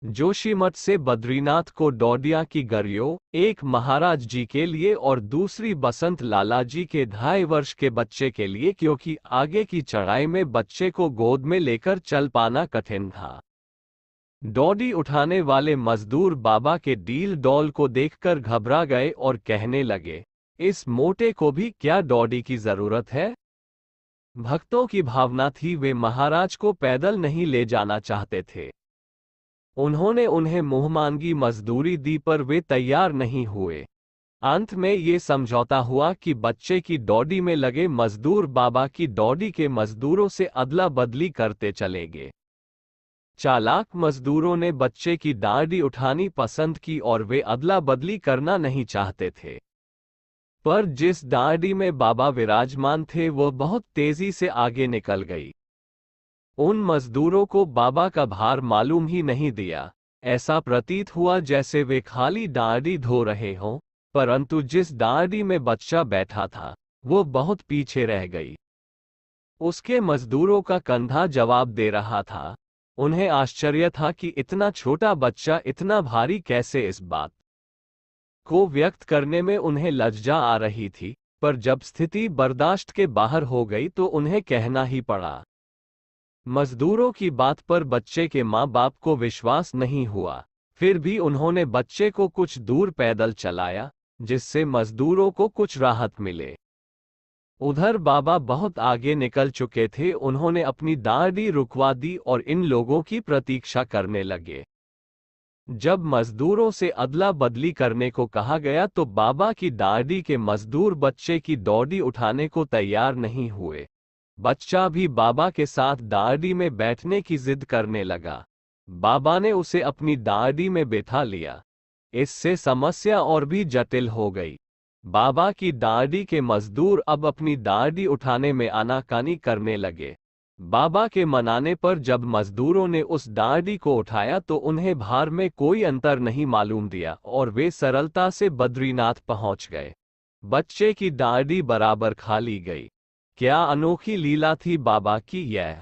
जोशीमठ से बद्रीनाथ को डोडिया की गरियो, एक महाराज जी के लिए और दूसरी बसंत लाला जी के 2.5 वर्ष के बच्चे के लिए, क्योंकि आगे की चढ़ाई में बच्चे को गोद में लेकर चल पाना कठिन था। डोडी उठाने वाले मजदूर बाबा के डील डॉल को देखकर घबरा गए और कहने लगे, इस मोटे को भी क्या डोडी की जरूरत है? भक्तों की भावना थी, वे महाराज को पैदल नहीं ले जाना चाहते थे। उन्होंने उन्हें मुंहमांगी मजदूरी दी पर वे तैयार नहीं हुए। अंत में ये समझौता हुआ कि बच्चे की डोडी में लगे मजदूर बाबा की डोडी के मजदूरों से अदला बदली करते चलेंगे। चालाक मजदूरों ने बच्चे की डांडी उठानी पसंद की और वे अदला बदली करना नहीं चाहते थे। पर जिस डांडी में बाबा विराजमान थे वह बहुत तेजी से आगे निकल गई। उन मजदूरों को बाबा का भार मालूम ही नहीं दिया। ऐसा प्रतीत हुआ जैसे वे खाली डांडी धो रहे हों, परंतु जिस डांडी में बच्चा बैठा था वो बहुत पीछे रह गई। उसके मजदूरों का कंधा जवाब दे रहा था। उन्हें आश्चर्य था कि इतना छोटा बच्चा इतना भारी कैसे। इस बात को व्यक्त करने में उन्हें लज्जा आ रही थी, पर जब स्थिति बर्दाश्त के बाहर हो गई तो उन्हें कहना ही पड़ा। मजदूरों की बात पर बच्चे के माँ बाप को विश्वास नहीं हुआ, फिर भी उन्होंने बच्चे को कुछ दूर पैदल चलाया, जिससे मजदूरों को कुछ राहत मिले। उधर बाबा बहुत आगे निकल चुके थे। उन्होंने अपनी डांडी रुकवा दी और इन लोगों की प्रतीक्षा करने लगे। जब मजदूरों से अदला बदली करने को कहा गया तो बाबा की डांडी के मजदूर बच्चे की डोडी उठाने को तैयार नहीं हुए। बच्चा भी बाबा के साथ डांडी में बैठने की जिद करने लगा। बाबा ने उसे अपनी डांडी में बैठा लिया। इससे समस्या और भी जटिल हो गई। बाबा की डांडी के मजदूर अब अपनी डांडी उठाने में आनाकानी करने लगे। बाबा के मनाने पर जब मजदूरों ने उस डांडी को उठाया तो उन्हें भार में कोई अंतर नहीं मालूम दिया और वे सरलता से बद्रीनाथ पहुंच गए। बच्चे की डांडी बराबर खाली गई। क्या अनोखी लीला थी बाबा की यह!